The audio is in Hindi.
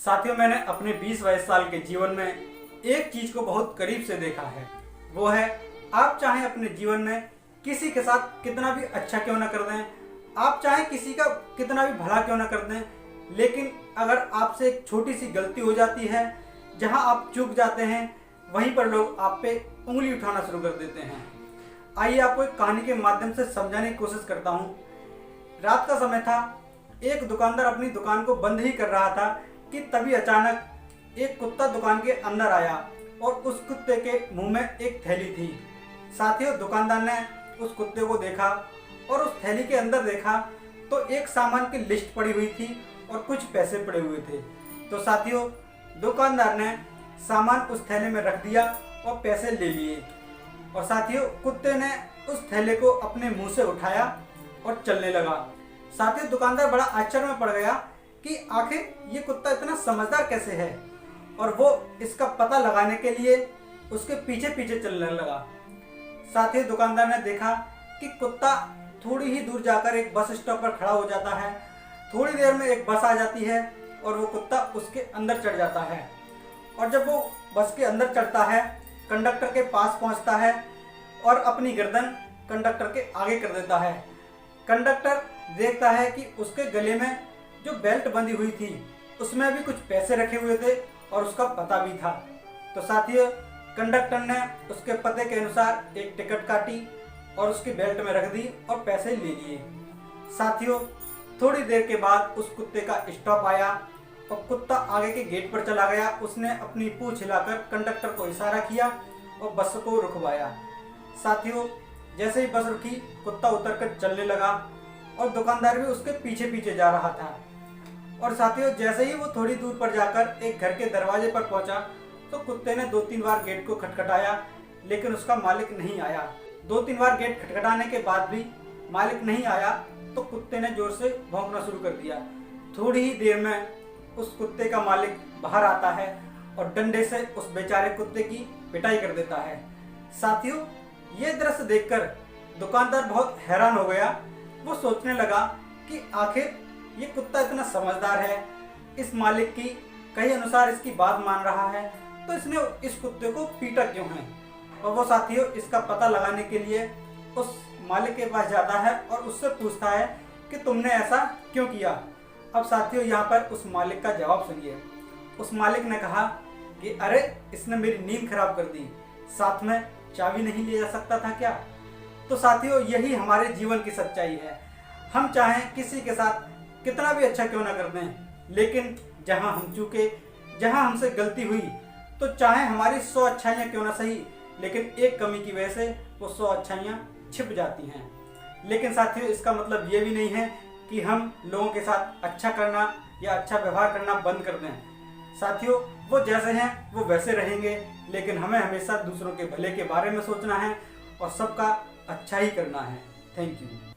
साथियों, मैंने अपने 20-22 साल के जीवन में एक चीज को बहुत करीब से देखा है। वो है, आप चाहे अपने जीवन में किसी के साथ कितना भी अच्छा क्यों ना कर दें, आप चाहे किसी का कितना भी भला क्यों ना कर दें, लेकिन अगर आपसे एक छोटी सी गलती हो जाती है, जहां आप चूक जाते हैं, वहीं पर लोग आप पे उंगली उठाना शुरू कर देते हैं। आइए आपको एक कहानी के माध्यम से समझाने की कोशिश करता हूँ। रात का समय था, एक दुकानदार अपनी दुकान को बंद ही कर रहा था कि तभी अचानक एक कुत्ता दुकान के अंदर आया और उस कुत्ते के मुंह में एक थैली थी। साथियों, दुकानदार ने उस कुत्ते को देखा और उस थैली के अंदर देखा तो एक सामान की लिस्ट पड़ी हुई थी और कुछ पैसे पड़े हुए थे। तो साथियों, दुकानदार ने सामान उस थैले में रख दिया और पैसे ले लिए। और साथियों, कुत्ते ने उस थैले को अपने मुंह से उठाया और चलने लगा। साथियों, दुकानदार बड़ा आश्चर्य में पड़ गया कि आखिर ये कुत्ता इतना समझदार कैसे है, और वो इसका पता लगाने के लिए उसके पीछे पीछे चलने लगा। साथियों, दुकानदार ने देखा कि कुत्ता थोड़ी ही दूर जाकर एक बस स्टॉप पर खड़ा हो जाता है। थोड़ी देर में एक बस आ जाती है और वो कुत्ता उसके अंदर चढ़ जाता है। और जब वो बस के अंदर चढ़ता है, कंडक्टर के पास पहुंचता है और अपनी गर्दन कंडक्टर के आगे कर देता है। कंडक्टर देखता है कि उसके गले में जो बेल्ट बंधी हुई थी उसमें भी कुछ पैसे रखे हुए थे और उसका पता भी था। तो साथियों, कंडक्टर ने उसके पते के अनुसार एक टिकट काटी और उसकी बेल्ट में रख दी और पैसे ले लिए। साथियों, थोड़ी देर के बाद उस कुत्ते का स्टॉप आया और कुत्ता आगे के गेट पर चला गया। उसने अपनी पूंछ हिलाकर कंडक्टर को इशारा किया और बस को रुकवाया। साथियों, जैसे ही बस रुकी, कुत्ता उतरकर चलने लगा और दुकानदार भी उसके पीछे पीछे जा रहा था। और साथियों, जैसे ही वो थोड़ी दूर पर जाकर एक घर के दरवाजे पर पहुंचा तो कुत्ते ने 2-3 बार गेट को खटखटाया, लेकिन उसका मालिक नहीं आया। 2-3 बार गेट खटखटाने के बाद भी मालिक नहीं आया तो कुत्ते ने जोर से भौंकना शुरू कर दिया। थोड़ी ही देर में उस कुत्ते का मालिक बाहर आता है और डंडे से उस बेचारे कुत्ते की पिटाई कर देता है। साथियों, ये दृश्य देखकर दुकानदार बहुत हैरान हो गया। वो सोचने लगा कि आखिर ये कुत्ता इतना समझदार है, इस मालिक की कहे अनुसार इसकी बात मान रहा है, तो इसने इस कुत्ते को पीटा क्यों है। और वो साथियों, इसका पता लगाने के लिए उस मालिक के पास जाता है और उससे पूछता है कि तुमने ऐसा क्यों किया। अब साथियों, यहाँ पर उस मालिक का जवाब सुनिए। उस मालिक ने कहा कि अरे, इसने मेरी नींद खराब कर दी, साथ में चाबी नहीं ले जा सकता था क्या। तो साथियों, यही हमारे जीवन की सच्चाई है। हम चाहें किसी के साथ कितना भी अच्छा क्यों ना कर दें, लेकिन जहां हम चूके, जहां हमसे गलती हुई, तो चाहे हमारी 100 अच्छाइयाँ क्यों ना सही, लेकिन एक कमी की वजह से वो 100 अच्छाइयाँ छिप जाती हैं। लेकिन साथियों, इसका मतलब ये भी नहीं है कि हम लोगों के साथ अच्छा करना या अच्छा व्यवहार करना बंद कर दें। साथियों, वो जैसे हैं वो वैसे रहेंगे, लेकिन हमें हमेशा दूसरों के भले के बारे में सोचना है और सबका अच्छा ही करना है। Thank you.